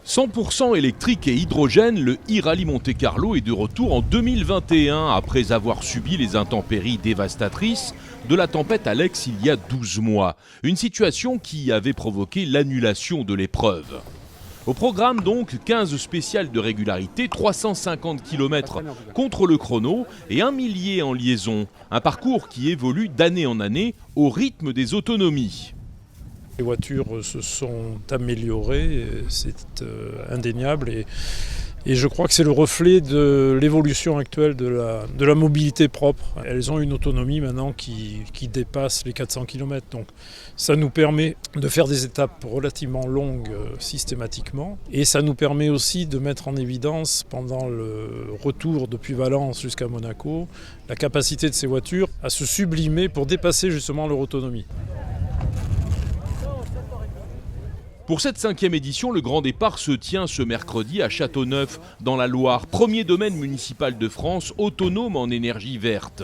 100% électrique et hydrogène, le e-Rally Monte-Carlo est de retour en 2021 après avoir subi les intempéries dévastatrices de la tempête Alex il y a 12 mois. Une situation qui avait provoqué l'annulation de l'épreuve. Au programme donc 15 spéciales de régularité, 350 km contre le chrono et 1 millier en liaison. Un parcours qui évolue d'année en année au rythme des autonomies. Les voitures se sont améliorées, c'est indéniable et je crois que c'est le reflet de l'évolution actuelle de la mobilité propre. Elles ont une autonomie maintenant qui dépasse les 400 km, donc ça nous permet de faire des étapes relativement longues systématiquement et ça nous permet aussi de mettre en évidence pendant le retour depuis Valence jusqu'à Monaco la capacité de ces voitures à se sublimer pour dépasser justement leur autonomie. Pour cette 5e édition, le grand départ se tient ce mercredi à Châteauneuf, dans la Loire, premier domaine municipal de France autonome en énergie verte.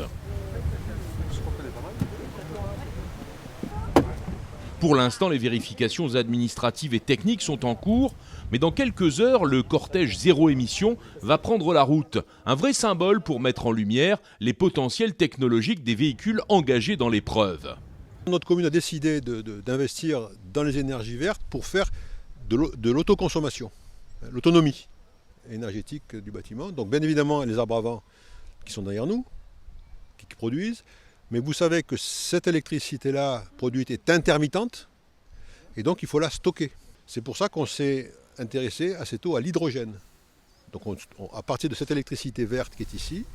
Pour l'instant, les vérifications administratives et techniques sont en cours, mais dans quelques heures, le cortège zéro émission va prendre la route. Un vrai symbole pour mettre en lumière les potentiels technologiques des véhicules engagés dans l'épreuve. Notre commune a décidé d'investir dans les énergies vertes pour faire de l'autoconsommation, l'autonomie énergétique du bâtiment. Donc bien évidemment les arbres à vent qui sont derrière nous, qui produisent, mais vous savez que cette électricité-là produite est intermittente et donc il faut la stocker. C'est pour ça qu'on s'est intéressé assez tôt à l'hydrogène. Donc à partir de cette électricité verte qui est ici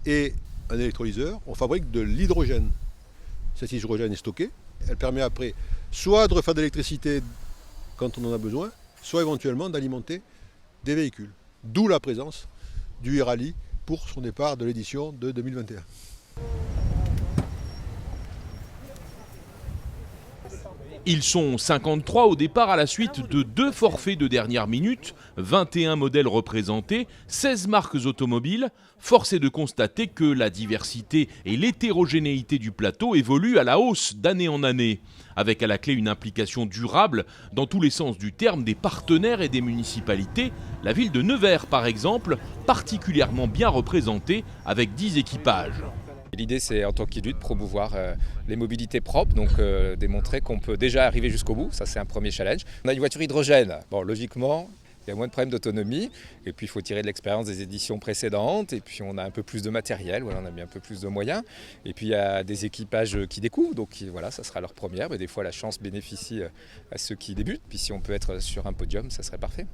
et un électrolyseur, on fabrique de l'hydrogène. Cet hydrogène est stocké, elle permet après soit de refaire de l'électricité quand on en a besoin, soit éventuellement d'alimenter des véhicules. D'où la présence du e-Rally pour son départ de l'édition de 2021. Ils sont 53 au départ à la suite de 2 forfaits de dernière minute, 21 modèles représentés, 16 marques automobiles. Force est de constater que la diversité et l'hétérogénéité du plateau évoluent à la hausse d'année en année, avec à la clé une implication durable dans tous les sens du terme des partenaires et des municipalités. La ville de Nevers par exemple, particulièrement bien représentée avec 10 équipages. L'idée, c'est en tant qu'élu de promouvoir les mobilités propres, donc démontrer qu'on peut déjà arriver jusqu'au bout. Ça, c'est un premier challenge. On a une voiture hydrogène. Bon, logiquement, il y a moins de problèmes d'autonomie. Et puis, il faut tirer de l'expérience des éditions précédentes. Et puis, on a un peu plus de matériel. Voilà, on a mis un peu plus de moyens. Et puis, il y a des équipages qui découvrent. Donc, voilà, ça sera leur première. Mais des fois, la chance bénéficie à ceux qui débutent. Puis, si on peut être sur un podium, ça serait parfait.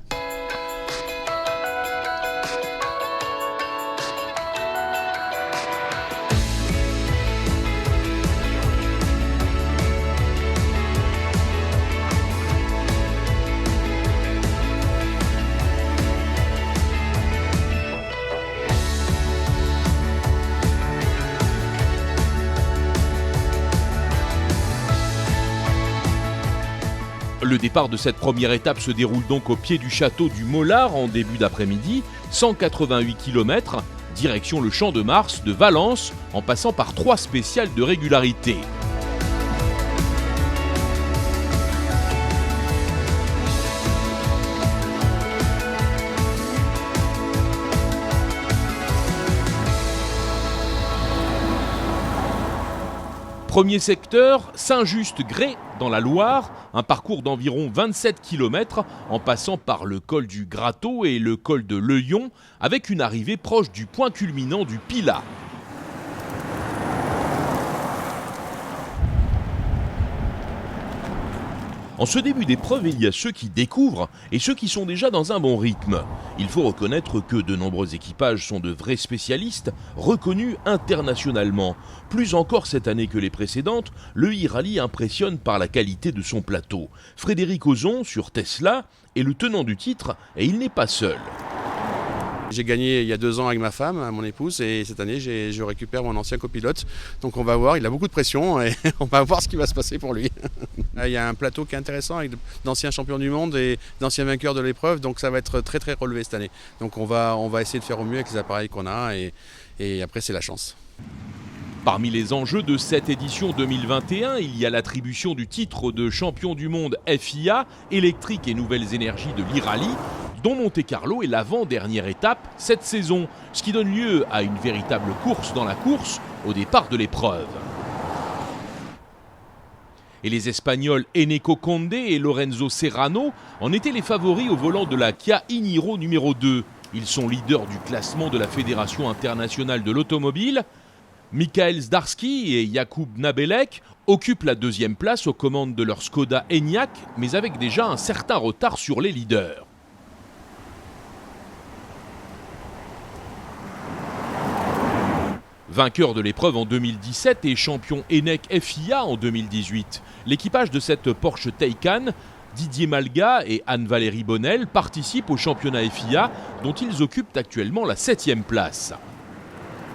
Le départ de cette première étape se déroule donc au pied du château du Mollard en début d'après-midi, 188 km, direction le Champ de Mars de Valence, en passant par 3 spéciales de régularité. Premier secteur, Saint-Just-Grès dans la Loire, un parcours d'environ 27 km en passant par le col du Gratteau et le col de Leuillon avec une arrivée proche du point culminant du Pilat. En ce début d'épreuve, il y a ceux qui découvrent et ceux qui sont déjà dans un bon rythme. Il faut reconnaître que de nombreux équipages sont de vrais spécialistes, reconnus internationalement. Plus encore cette année que les précédentes, le e-Rally impressionne par la qualité de son plateau. Frédéric Ozon, sur Tesla, est le tenant du titre et il n'est pas seul. J'ai gagné il y a 2 ans avec ma femme, mon épouse, et cette année je récupère mon ancien copilote. Donc on va voir, il a beaucoup de pression et on va voir ce qui va se passer pour lui. Il y a un plateau qui est intéressant avec d'anciens champions du monde et d'anciens vainqueurs de l'épreuve, donc ça va être très très relevé cette année. Donc on va essayer de faire au mieux avec les appareils qu'on a et après c'est la chance. Parmi les enjeux de cette édition 2021, il y a l'attribution du titre de champion du monde FIA, électrique et nouvelles énergies de l'e-rallye, dont Monte-Carlo est l'avant-dernière étape cette saison, ce qui donne lieu à une véritable course dans la course au départ de l'épreuve. Et les Espagnols Eneco Conde et Lorenzo Serrano en étaient les favoris au volant de la Kia e-Niro numéro 2. Ils sont leaders du classement de la Fédération internationale de l'automobile. Michael Zdarski et Jakub Nabelek occupent la deuxième place aux commandes de leur Skoda Enyaq, mais avec déjà un certain retard sur les leaders. Vainqueur de l'épreuve en 2017 et champion ENEC FIA en 2018, l'équipage de cette Porsche Taycan, Didier Malga et Anne-Valérie Bonnel, participent au championnat FIA dont ils occupent actuellement la 7e place.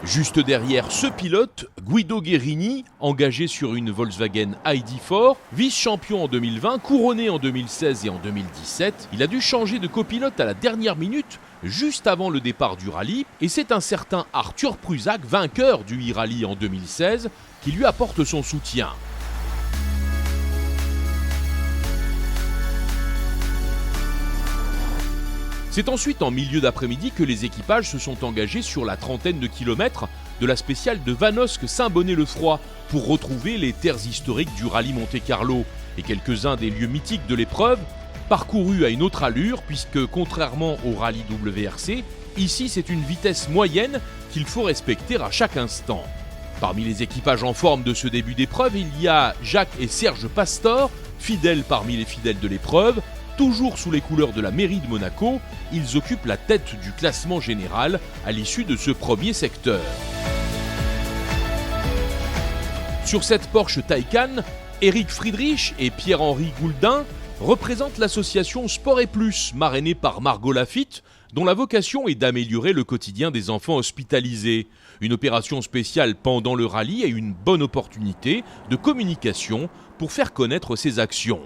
Juste derrière ce pilote, Guido Guerini, engagé sur une Volkswagen ID4, vice-champion en 2020, couronné en 2016 et en 2017, il a dû changer de copilote à la dernière minute, juste avant le départ du rallye, et c'est un certain Arthur Prusak, vainqueur du e-rallye en 2016, qui lui apporte son soutien. C'est ensuite en milieu d'après-midi que les équipages se sont engagés sur la trentaine de kilomètres de la spéciale de Vanosque-Saint-Bonnet-le-Froid pour retrouver les terres historiques du rallye Monte-Carlo et quelques-uns des lieux mythiques de l'épreuve, parcourus à une autre allure puisque, contrairement au rallye WRC, ici c'est une vitesse moyenne qu'il faut respecter à chaque instant. Parmi les équipages en forme de ce début d'épreuve, il y a Jacques et Serge Pastor, fidèles parmi les fidèles de l'épreuve. Toujours sous les couleurs de la mairie de Monaco, ils occupent la tête du classement général à l'issue de ce premier secteur. Sur cette Porsche Taycan, Eric Friedrich et Pierre-Henri Gouldin représentent l'association Sport et Plus, marrainée par Margot Lafitte, dont la vocation est d'améliorer le quotidien des enfants hospitalisés. Une opération spéciale pendant le rallye est une bonne opportunité de communication pour faire connaître ses actions.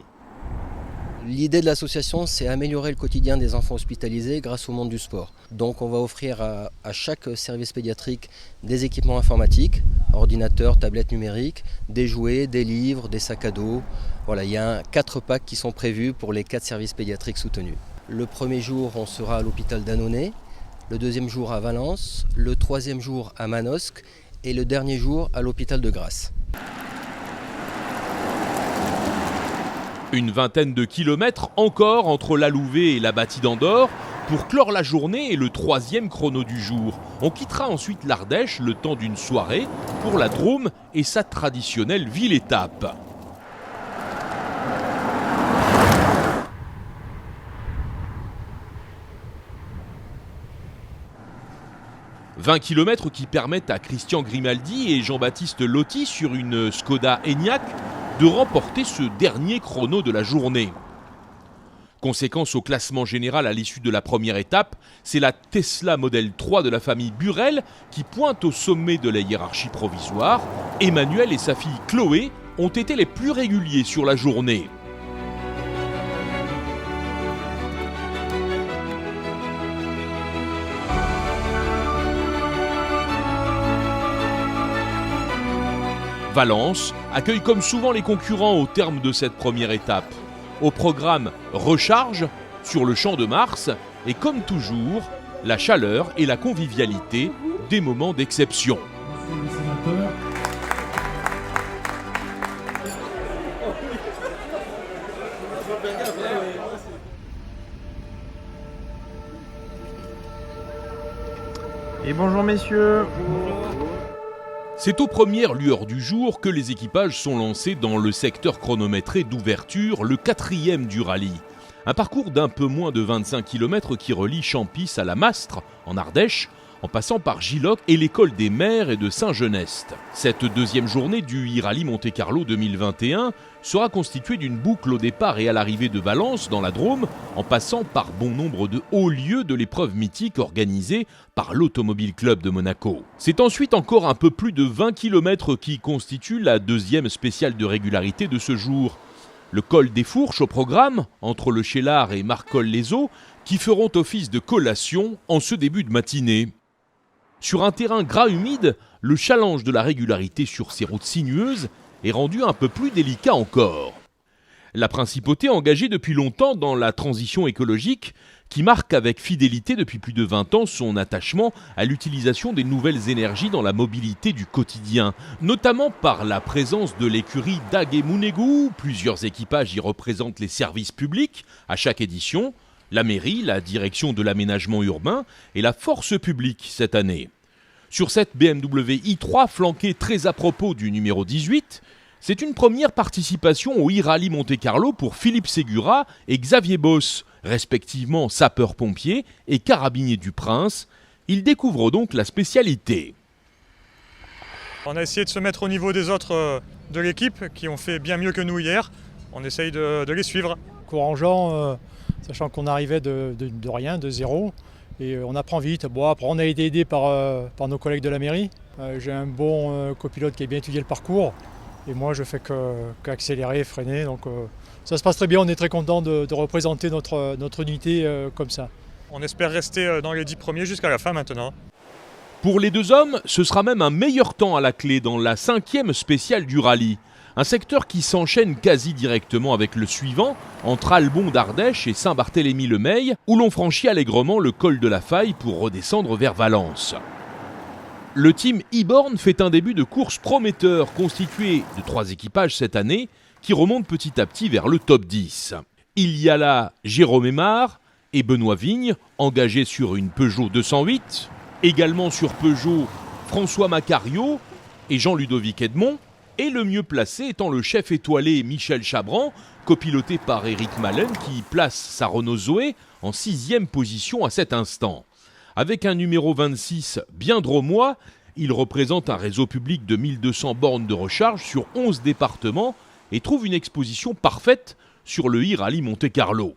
L'idée de l'association, c'est améliorer le quotidien des enfants hospitalisés grâce au monde du sport. Donc on va offrir à chaque service pédiatrique des équipements informatiques, ordinateurs, tablettes numériques, des jouets, des livres, des sacs à dos. Voilà, il y a 4 packs qui sont prévus pour les 4 services pédiatriques soutenus. Le premier jour, on sera à l'hôpital d'Annonay, le deuxième jour à Valence, le troisième jour à Manosque et le dernier jour à l'hôpital de Grasse. Une vingtaine de kilomètres encore entre la Louvet et la Bâtie d'Andorre pour clore la journée et le 3e chrono du jour. On quittera ensuite l'Ardèche le temps d'une soirée pour la Drôme et sa traditionnelle ville-étape. « 20 km qui permettent à Christian Grimaldi et Jean-Baptiste Lotti sur une Skoda Enyaq de remporter ce dernier chrono de la journée. Conséquence au classement général à l'issue de la première étape, c'est la Tesla Model 3 de la famille Burel qui pointe au sommet de la hiérarchie provisoire. Emmanuel et sa fille Chloé ont été les plus réguliers sur la journée. Valence accueille comme souvent les concurrents au terme de cette première étape. Au programme, recharge sur le Champ de Mars et comme toujours, la chaleur et la convivialité, des moments d'exception. Et bonjour messieurs. C'est aux premières lueurs du jour que les équipages sont lancés dans le secteur chronométré d'ouverture, le 4e du rallye. Un parcours d'un peu moins de 25 km qui relie Champis à la Mastre, en Ardèche, en passant par Giloc et l'école des maires et de Saint-Genest. Cette deuxième journée du e-rallye Monte-Carlo 2021 sera constituée d'une boucle au départ et à l'arrivée de Valence dans la Drôme, en passant par bon nombre de hauts lieux de l'épreuve mythique organisée par l'Automobile Club de Monaco. C'est ensuite encore un peu plus de 20 km qui constituent la deuxième spéciale de régularité de ce jour. Le col des Fourches au programme, entre le Chélard et Marcol-les-Eaux, qui feront office de collation en ce début de matinée. Sur un terrain gras humide, le challenge de la régularité sur ces routes sinueuses est rendu un peu plus délicat encore. La principauté engagée depuis longtemps dans la transition écologique, qui marque avec fidélité depuis plus de 20 ans son attachement à l'utilisation des nouvelles énergies dans la mobilité du quotidien, notamment par la présence de l'écurie Dagemunegu. Plusieurs équipages y représentent les services publics à chaque édition, la mairie, la direction de l'aménagement urbain et la force publique cette année. Sur cette BMW i3 flanquée très à propos du numéro 18, c'est une première participation au e-Rally Monte-Carlo pour Philippe Ségura et Xavier Boss, respectivement sapeurs-pompiers et carabiniers du Prince. Ils découvrent donc la spécialité. On a essayé de se mettre au niveau des autres de l'équipe qui ont fait bien mieux que nous hier. On essaye de les suivre. Encourageant, sachant qu'on arrivait de rien, de zéro. Et on apprend vite. Bon, après, on a été aidé par nos collègues de la mairie. J'ai un bon copilote qui a bien étudié le parcours. Et moi, je fais qu'accélérer, freiner. Donc ça se passe très bien. On est très content de représenter notre unité comme ça. On espère rester dans les 10 premiers jusqu'à la fin maintenant. Pour les deux hommes, ce sera même un meilleur temps à la clé dans la 5e spéciale du rallye. Un secteur qui s'enchaîne quasi directement avec le suivant, entre Albon d'Ardèche et Saint-Barthélemy-le-Meil, où l'on franchit allègrement le col de la Faille pour redescendre vers Valence. Le team e-Born fait un début de course prometteur, constitué de 3 équipages cette année, qui remontent petit à petit vers le top 10. Il y a là Jérôme Aymar et Benoît Vigne, engagés sur une Peugeot 208, également sur Peugeot François Macario et Jean-Ludovic Edmond, et le mieux placé étant le chef étoilé Michel Chabran, copiloté par Éric Malen, qui place sa Renault Zoé en 6e position à cet instant. Avec un numéro 26 bien dromois, il représente un réseau public de 1200 bornes de recharge sur 11 départements et trouve une exposition parfaite sur le e-Rally Monte-Carlo.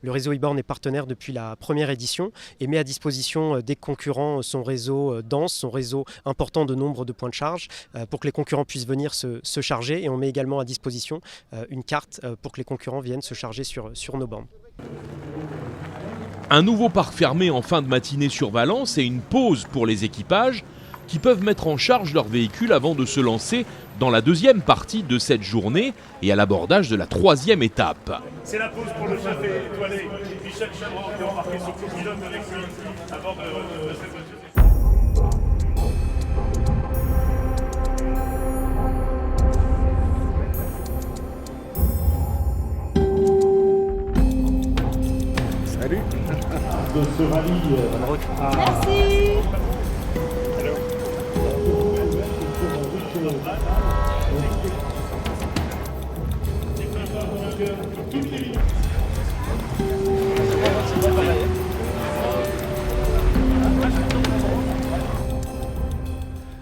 Le réseau e-Born est partenaire depuis la première édition et met à disposition des concurrents son réseau dense, son réseau important de nombre de points de charge pour que les concurrents puissent venir se charger. Et on met également à disposition une carte pour que les concurrents viennent se charger sur nos bornes. Un nouveau parc fermé en fin de matinée sur Valence et une pause pour les équipages qui peuvent mettre en charge leur véhicule avant de se lancer dans la 2e partie de cette journée et à l'abordage de la 3e étape. C'est la pause pour le chef étoilé Michel Chabran qui a embarqué son copilote avec lui avant de cette voiture. Salut. De ce rallye. Merci.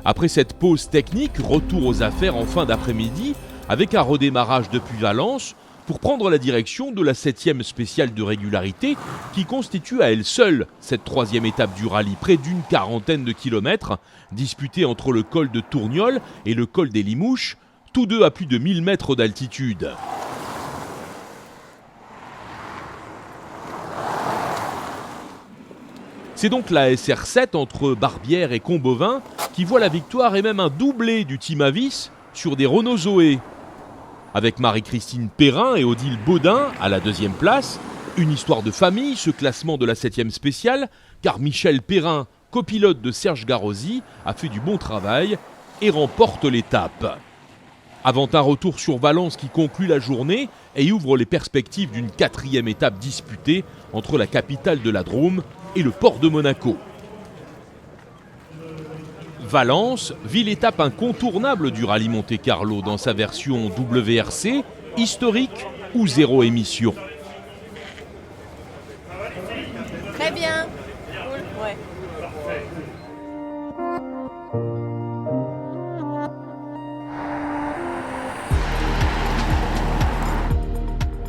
Après cette pause technique, retour aux affaires en fin d'après-midi avec un redémarrage depuis Valence pour prendre la direction de la 7e spéciale de régularité qui constitue à elle seule cette 3e étape du rallye, près d'une quarantaine de kilomètres, disputée entre le col de Tourniol et le col des Limouches, tous deux à plus de 1000 mètres d'altitude. C'est donc la SR7 entre Barbière et Combovin qui voit la victoire et même un doublé du Team Avis sur des Renault Zoé. Avec Marie-Christine Perrin et Odile Baudin à la 2e place, une histoire de famille, ce classement de la 7e spéciale, car Michel Perrin, copilote de Serge Garozzi, a fait du bon travail et remporte l'étape. Avant un retour sur Valence qui conclut la journée et ouvre les perspectives d'une 4e étape disputée entre la capitale de la Drôme et le port de Monaco. Valence, ville-étape incontournable du rallye Monte-Carlo dans sa version WRC, historique ou zéro émission. Très bien. Cool. Ouais.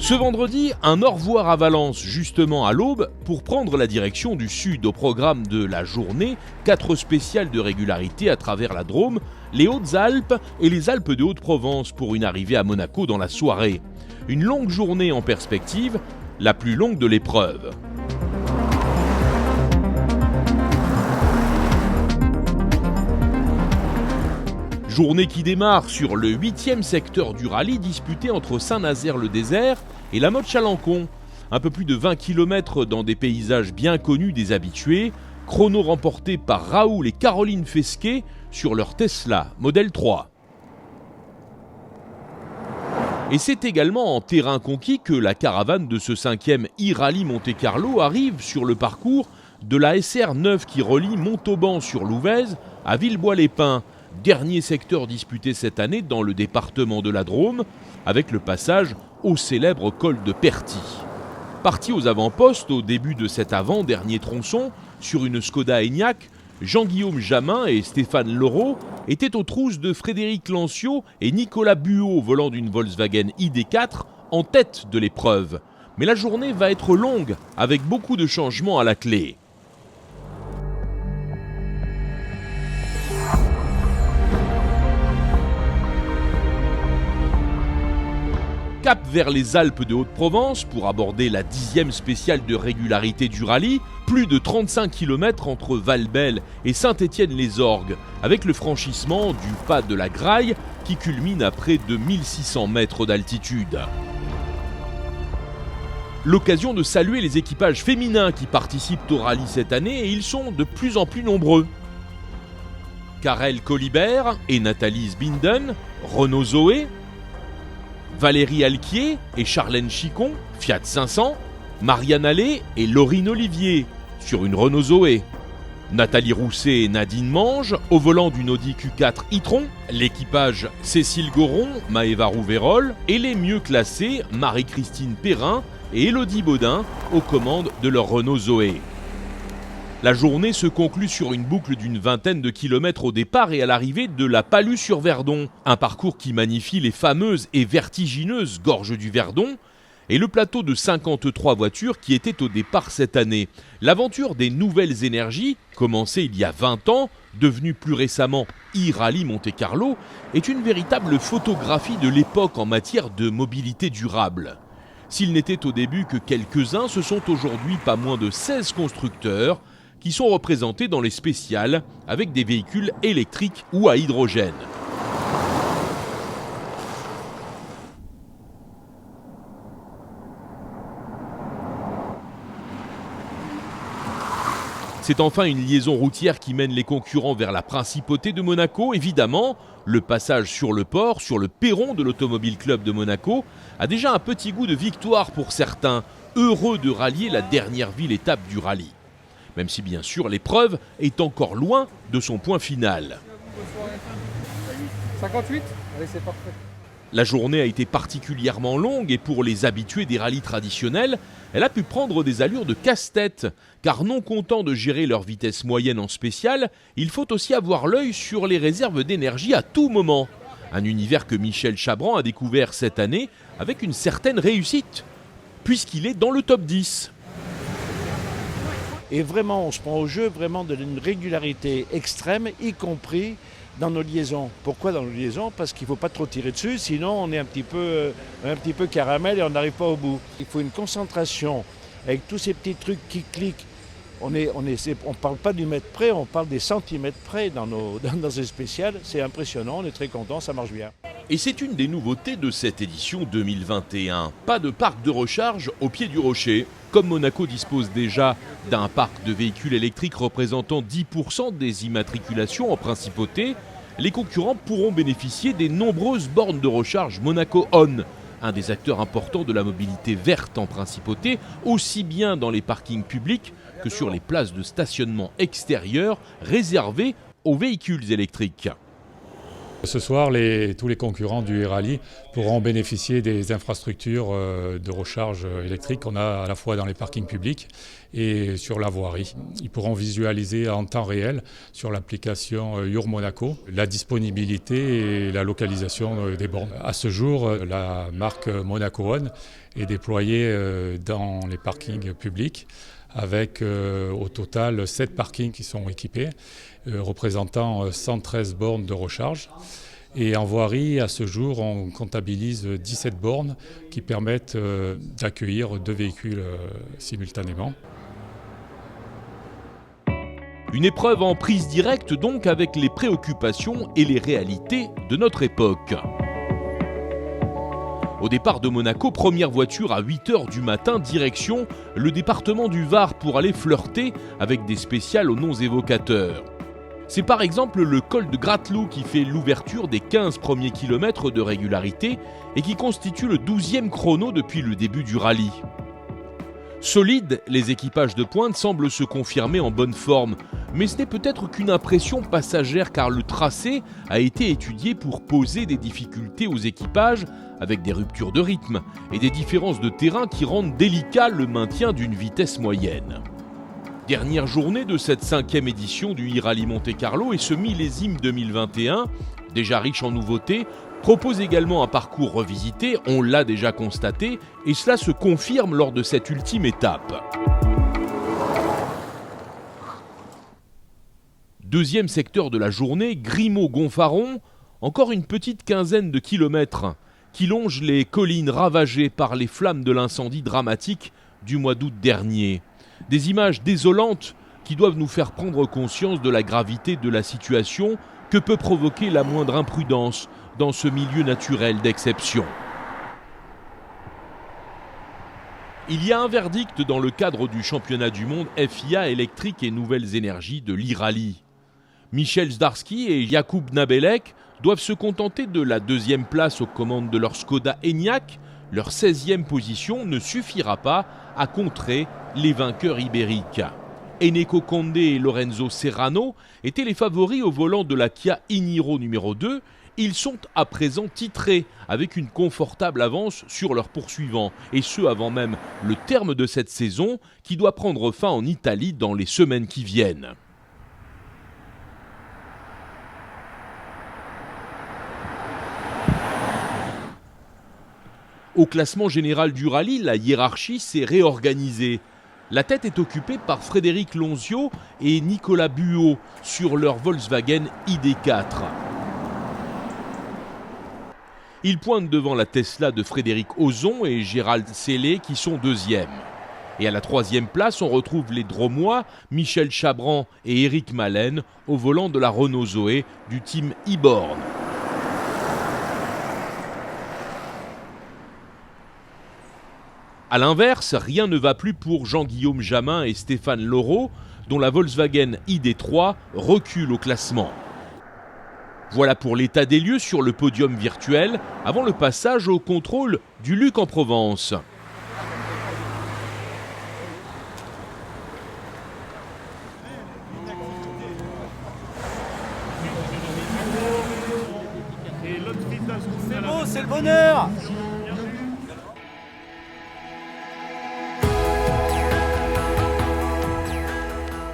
Ce vendredi, un au revoir à Valence, justement à l'aube, pour prendre la direction du sud au programme de la journée, 4 spéciales de régularité à travers la Drôme, les Hautes-Alpes et les Alpes de Haute-Provence pour une arrivée à Monaco dans la soirée. Une longue journée en perspective, la plus longue de l'épreuve. Journée qui démarre sur le 8e secteur du rallye disputé entre Saint-Nazaire-le-Désert et La Motte-Chalancon. Un peu plus de 20 km dans des paysages bien connus des habitués, chrono remporté par Raoul et Caroline Fesquet sur leur Tesla Model 3. Et c'est également en terrain conquis que la caravane de ce 5e e-rallye Monte-Carlo arrive sur le parcours de la SR9 qui relie Montauban sur Louvèze à Villebois-les-Pins, dernier secteur disputé cette année dans le département de la Drôme, avec le passage au célèbre col de Perty. Partis aux avant-postes au début de cet avant-dernier tronçon, sur une Skoda Enyaq, Jean-Guillaume Jamin et Stéphane Leroux étaient aux trousses de Frédéric Lanciot et Nicolas Buot volant d'une Volkswagen ID4 en tête de l'épreuve. Mais la journée va être longue, avec beaucoup de changements à la clé. Cap vers les Alpes de Haute-Provence pour aborder la 10e spéciale de régularité du rallye, plus de 35 km entre Valbel et Saint-Étienne-les-Orgues, avec le franchissement du pas de la Graille qui culmine à près de 1600 mètres d'altitude. L'occasion de saluer les équipages féminins qui participent au rallye cette année et ils sont de plus en plus nombreux. Karel Colibert et Nathalie Sbinden, Renault Zoé, Valérie Alquier et Charlène Chicon, Fiat 500, Marianne Allais et Laurine Olivier sur une Renault Zoé, Nathalie Rousset et Nadine Mange au volant d'une Audi Q4 e-tron, l'équipage Cécile Goron, Maëva Rouverol et les mieux classés Marie-Christine Perrin et Élodie Baudin aux commandes de leur Renault Zoé. La journée se conclut sur une boucle d'une vingtaine de kilomètres au départ et à l'arrivée de la Palus-sur-Verdon, un parcours qui magnifie les fameuses et vertigineuses gorges du Verdon et le plateau de 53 voitures qui était au départ cette année. L'aventure des nouvelles énergies, commencée il y a 20 ans, devenue plus récemment e-rallye Monte-Carlo, est une véritable photographie de l'époque en matière de mobilité durable. S'il n'était au début que quelques-uns, ce sont aujourd'hui pas moins de 16 constructeurs qui sont représentés dans les spéciales avec des véhicules électriques ou à hydrogène. C'est enfin une liaison routière qui mène les concurrents vers la principauté de Monaco. Évidemment, le passage sur le port, sur le perron de l'Automobile Club de Monaco, a déjà un petit goût de victoire pour certains, heureux de rallier la dernière ville-étape du rallye. Même si bien sûr l'épreuve est encore loin de son point final. 58 ? Allez, c'est parfait. La journée a été particulièrement longue et pour les habitués des rallyes traditionnels, elle a pu prendre des allures de casse-tête. Car non content de gérer leur vitesse moyenne en spécial, il faut aussi avoir l'œil sur les réserves d'énergie à tout moment. Un univers que Michel Chabran a découvert cette année avec une certaine réussite, puisqu'il est dans le top 10. Et vraiment, on se prend au jeu vraiment d'une régularité extrême, y compris dans nos liaisons. Pourquoi dans nos liaisons ? Parce qu'il ne faut pas trop tirer dessus, sinon on est un petit peu caramel et on n'arrive pas au bout. Il faut une concentration avec tous ces petits trucs qui cliquent. On ne parle pas du mètre près, on parle des centimètres près dans ces spéciales. C'est impressionnant, on est très content, ça marche bien. Et c'est une des nouveautés de cette édition 2021. Pas de parc de recharge au pied du rocher. Comme Monaco dispose déjà d'un parc de véhicules électriques représentant 10% des immatriculations en principauté, les concurrents pourront bénéficier des nombreuses bornes de recharge Monaco On, un des acteurs importants de la mobilité verte en principauté, aussi bien dans les parkings publics que sur les places de stationnement extérieures réservées aux véhicules électriques. Ce soir, tous les concurrents du e-rallye pourront bénéficier des infrastructures de recharge électrique qu'on a à la fois dans les parkings publics et sur la voirie. Ils pourront visualiser en temps réel sur l'application Your Monaco la disponibilité et la localisation des bornes. À ce jour, la marque Monaco On est déployée dans les parkings publics avec au total 7 parkings qui sont équipés, représentant 113 bornes de recharge. Et en voirie, à ce jour, on comptabilise 17 bornes qui permettent d'accueillir 2 véhicules simultanément. Une épreuve en prise directe donc avec les préoccupations et les réalités de notre époque. Au départ de Monaco, première voiture à 8h du matin, direction le département du Var pour aller flirter avec des spéciales aux noms évocateurs. C'est par exemple le col de Grattelou qui fait l'ouverture des 15 premiers kilomètres de régularité et qui constitue le 12e chrono depuis le début du rallye. Solides, les équipages de pointe semblent se confirmer en bonne forme, mais ce n'est peut-être qu'une impression passagère car le tracé a été étudié pour poser des difficultés aux équipages avec des ruptures de rythme et des différences de terrain qui rendent délicat le maintien d'une vitesse moyenne. Dernière journée de cette 5e édition du e-Rally Monte-Carlo et ce millésime 2021, déjà riche en nouveautés, propose également un parcours revisité, on l'a déjà constaté, et cela se confirme lors de cette ultime étape. Deuxième secteur de la journée, Grimaud-Gonfaron, encore une petite quinzaine de kilomètres qui longe les collines ravagées par les flammes de l'incendie dramatique du mois d'août dernier. Des images désolantes qui doivent nous faire prendre conscience de la gravité de la situation que peut provoquer la moindre imprudence dans ce milieu naturel d'exception. Il y a un verdict dans le cadre du championnat du monde FIA électrique et nouvelles énergies de l'e-Rally. Michel Zdarsky et Jakub Nabelek doivent se contenter de la 2e place aux commandes de leur Skoda Enyaq. Leur 16e position ne suffira pas à contrer les vainqueurs ibériques. Eneko Condé et Lorenzo Serrano étaient les favoris au volant de la Kia e-Niro numéro 2. Ils sont à présent titrés avec une confortable avance sur leurs poursuivants, et ce avant même le terme de cette saison qui doit prendre fin en Italie dans les semaines qui viennent. Au classement général du rallye, la hiérarchie s'est réorganisée. La tête est occupée par Frédéric Lonzio et Nicolas Buot sur leur Volkswagen ID4. Ils pointent devant la Tesla de Frédéric Ozon et Gérald Sellé qui sont 2e. Et à la 3e place, on retrouve les Dromois, Michel Chabran et Éric Malène au volant de la Renault Zoé du team e-Born. A l'inverse, rien ne va plus pour Jean-Guillaume Jamin et Stéphane Laureau, dont la Volkswagen ID3 recule au classement. Voilà pour l'état des lieux sur le podium virtuel, avant le passage au contrôle du Luc en Provence. C'est beau, c'est le bonheur.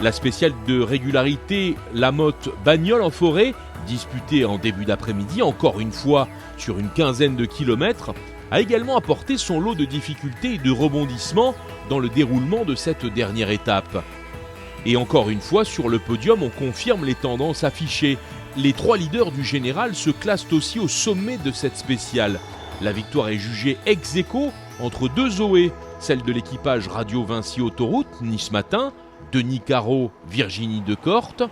La spéciale de régularité, la Motte Bagnole en forêt, disputée en début d'après-midi, encore une fois sur une quinzaine de kilomètres, a également apporté son lot de difficultés et de rebondissements dans le déroulement de cette dernière étape. Et encore une fois, sur le podium, on confirme les tendances affichées. Les 3 leaders du général se classent aussi au sommet de cette spéciale. La victoire est jugée ex aequo entre 2 Zoé, celle de l'équipage Radio Vinci Autoroute, Nice Matin, Denis Caro, Virginie Decorte,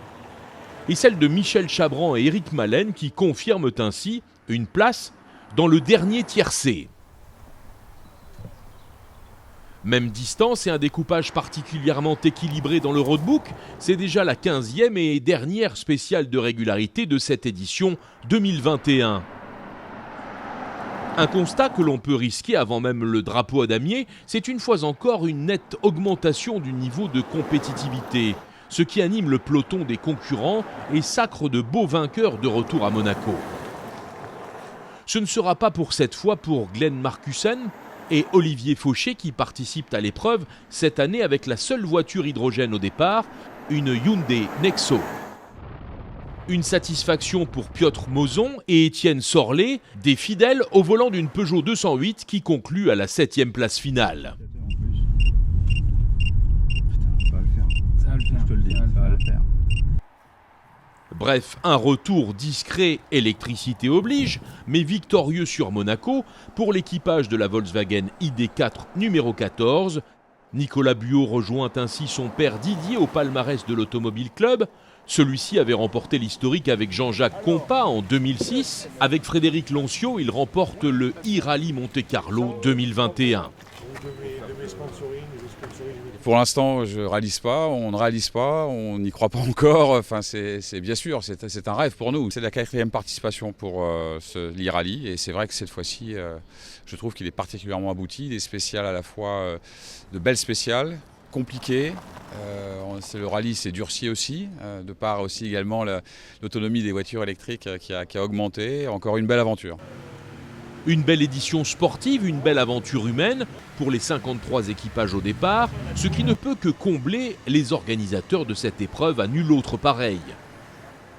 et celle de Michel Chabran et Éric Malène qui confirment ainsi une place dans le dernier tiercé. Même distance et un découpage particulièrement équilibré dans le roadbook, c'est déjà la 15e et dernière spéciale de régularité de cette édition 2021. Un constat que l'on peut risquer avant même le drapeau à damier, c'est une fois encore une nette augmentation du niveau de compétitivité, ce qui anime le peloton des concurrents et sacre de beaux vainqueurs de retour à Monaco. Ce ne sera pas pour cette fois pour Glenn Markussen et Olivier Fauché qui participent à l'épreuve cette année avec la seule voiture hydrogène au départ, une Hyundai Nexo. Une satisfaction pour Piotr Mozon et Étienne Sorlet, des fidèles au volant d'une Peugeot 208 qui conclut à la 7e place finale. Bref, un retour discret, électricité oblige, mais victorieux sur Monaco pour l'équipage de la Volkswagen ID4 numéro 14, Nicolas Buot rejoint ainsi son père Didier au palmarès de l'Automobile Club. Celui-ci avait remporté l'historique avec Jean-Jacques Compas en 2006. Avec Frédéric Loncio, il remporte le e-Rally Monte-Carlo 2021. Pour l'instant, je réalise pas, on ne réalise pas, on n'y croit pas encore. Enfin, c'est bien sûr, c'est un rêve pour nous. C'est la 4e participation pour l'e-Rally et c'est vrai que cette fois-ci, je trouve qu'il est particulièrement abouti. Il est spécial à la fois de belles spéciales, compliquées. Le rallye s'est durci aussi, de par aussi également l'autonomie des voitures électriques qui a augmenté. Encore une belle aventure. Une belle édition sportive, une belle aventure humaine pour les 53 équipages au départ, ce qui ne peut que combler les organisateurs de cette épreuve à nul autre pareil.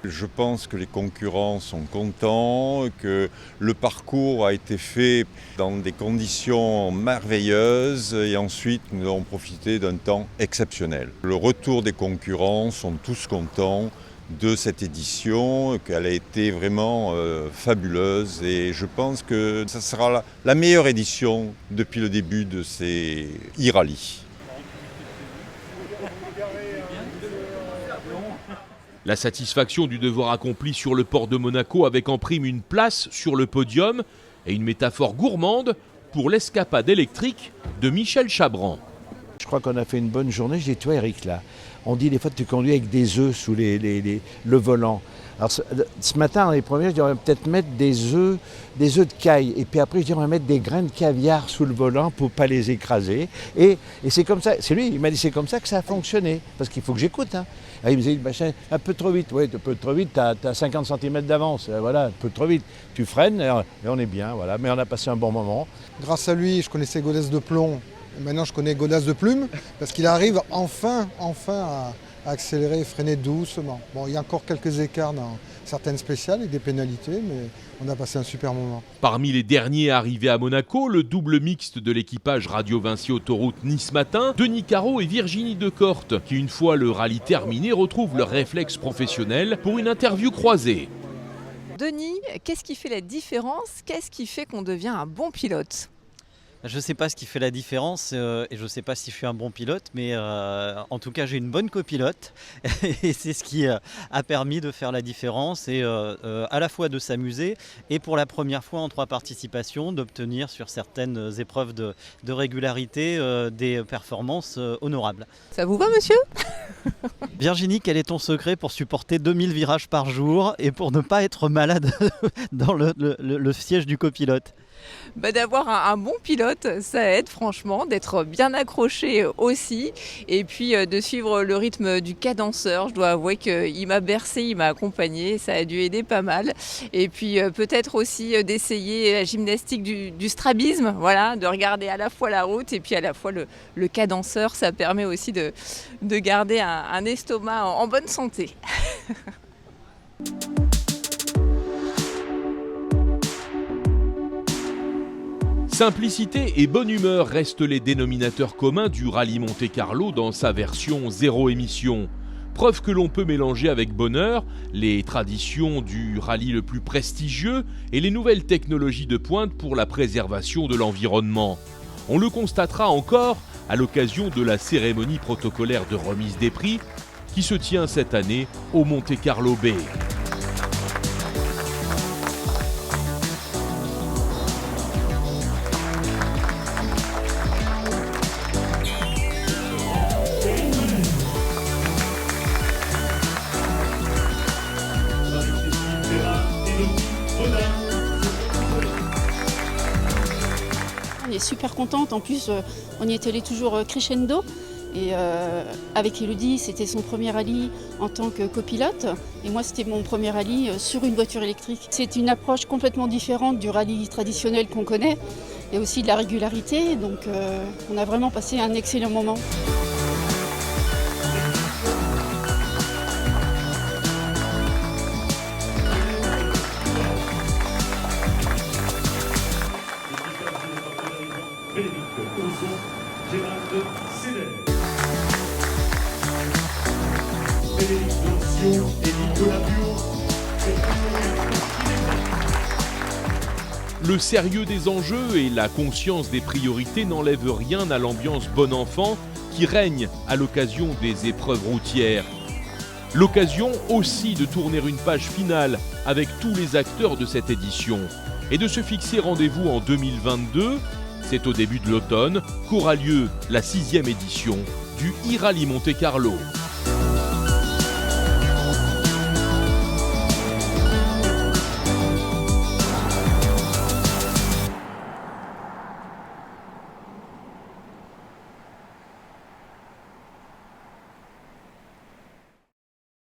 Je pense que les concurrents sont contents, que le parcours a été fait dans des conditions merveilleuses et ensuite nous avons profité d'un temps exceptionnel. Le retour des concurrents sont tous contents de cette édition, qu'elle a été vraiment fabuleuse et je pense que ça sera la meilleure édition depuis le début de ces e-rallyes. La satisfaction du devoir accompli sur le port de Monaco avec en prime une place sur le podium et une métaphore gourmande pour l'escapade électrique de Michel Chabran. Je crois qu'on a fait une bonne journée. Je dis, toi Eric, là, on dit des fois que tu conduis avec des œufs sous le volant. Alors ce matin, dans les premiers, je dis on va peut-être mettre des œufs de caille. Et puis après, je dis on va mettre des grains de caviar sous le volant pour ne pas les écraser. Et c'est comme ça, c'est lui, il m'a dit c'est comme ça que ça a fonctionné. Parce qu'il faut que j'écoute. Hein. Alors, il me disait, machin, un peu trop vite. Oui, un peu trop vite, tu as 50 cm d'avance. Voilà, un peu trop vite. Tu freines et on est bien. Voilà. Mais on a passé un bon moment. Grâce à lui, je connaissais Godès de plomb. Maintenant, je connais Godès de plume. Parce qu'il arrive enfin à accélérer et freiner doucement. Bon, il y a encore quelques écarts dans certaines spéciales et des pénalités, mais on a passé un super moment. Parmi les derniers arrivés à Monaco, le double mixte de l'équipage Radio Vinci Autoroute Nice Matin, Denis Caro et Virginie Decorte, qui une fois le rallye terminé retrouvent leur réflexe professionnel pour une interview croisée. Denis, qu'est-ce qui fait la différence? Qu'est-ce qui fait qu'on devient un bon pilote? Je ne sais pas ce qui fait la différence et je ne sais pas si je suis un bon pilote, mais en tout cas j'ai une bonne copilote et c'est ce qui a permis de faire la différence et à la fois de s'amuser et pour la première fois en 3 participations d'obtenir sur certaines épreuves de régularité des performances honorables. Ça vous va monsieur? Virginie, quel est ton secret pour supporter 2000 virages par jour et pour ne pas être malade dans le siège du copilote? D'avoir un bon pilote, ça aide franchement, d'être bien accroché aussi et puis de suivre le rythme du cadenceur. Je dois avouer qu'il m'a bercé, il m'a accompagné, ça a dû aider pas mal. Et puis peut-être aussi d'essayer la gymnastique du strabisme, voilà, de regarder à la fois la route et puis à la fois le cadenceur. Ça permet aussi de garder un estomac en bonne santé. Simplicité et bonne humeur restent les dénominateurs communs du rallye Monte-Carlo dans sa version zéro émission. Preuve que l'on peut mélanger avec bonheur les traditions du rallye le plus prestigieux et les nouvelles technologies de pointe pour la préservation de l'environnement. On le constatera encore à l'occasion de la cérémonie protocolaire de remise des prix qui se tient cette année au Monte-Carlo Bay. On est super contente, en plus on y est allé toujours crescendo et avec Elodie c'était son premier rallye en tant que copilote et moi c'était mon premier rallye sur une voiture électrique. C'est une approche complètement différente du rallye traditionnel qu'on connaît et aussi de la régularité, donc on a vraiment passé un excellent moment. Le sérieux des enjeux et la conscience des priorités n'enlèvent rien à l'ambiance bon enfant qui règne à l'occasion des épreuves routières. L'occasion aussi de tourner une page finale avec tous les acteurs de cette édition et de se fixer rendez-vous en 2022, c'est au début de l'automne, qu'aura lieu la 6e édition du e-Rally Monte Carlo.